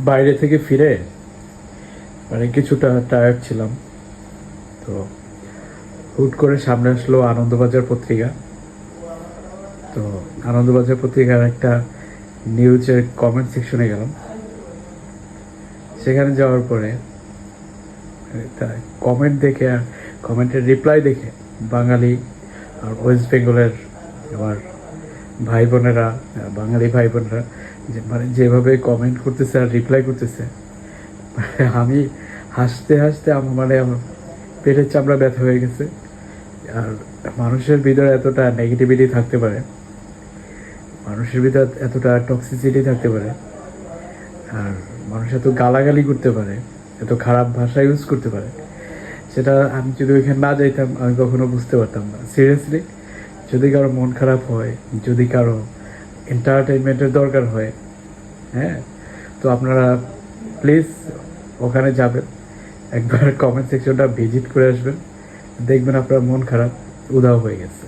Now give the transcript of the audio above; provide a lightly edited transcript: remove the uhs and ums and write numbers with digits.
বাইরে থেকে ফিরে মানে কিছুটা টায়ার্ড ছিলাম। তো হুট করে সামনে আসলো আনন্দবাজার পত্রিকা। তো আনন্দবাজার পত্রিকার একটা নিউজের কমেন্ট সেকশনে গেলাম। সেখানে যাওয়ার পরে কমেন্ট দেখে আর কমেন্টের রিপ্লাই দেখে বাঙালি আর ওয়েস্ট বেঙ্গলের আমার ভাই বোনেরা, বাঙালি ভাই বোনেরা মানে যেভাবে কমেন্ট করতেছে আর রিপ্লাই করতেছে, আমি হাসতে হাসতে আমার আমার পেটের চামড়া ব্যথা হয়ে গেছে। আর মানুষের ভিতরে এতটা নেগেটিভিটি থাকতে পারে, মানুষের ভিতরে এতটা টক্সিসিটি থাকতে পারে, আর মানুষ এত গালাগালি করতে পারে, এত খারাপ ভাষা ইউজ করতে পারে, সেটা আমি যদি ওইখানে না যাইতাম আমি কখনো বুঝতে পারতাম না। সিরিয়াসলি, যদি কারো মন খারাপ হয়, যদি কারো এন্টারটেনমেন্টের দরকার হয়, হ্যাঁ, তো আপনারা প্লিজ ওখানে যাবেন, একবার কমেন্ট সেকশনটা ভিজিট করে আসবেন, দেখবেন আপনার মন খারাপ উধাও হয়ে গেছে।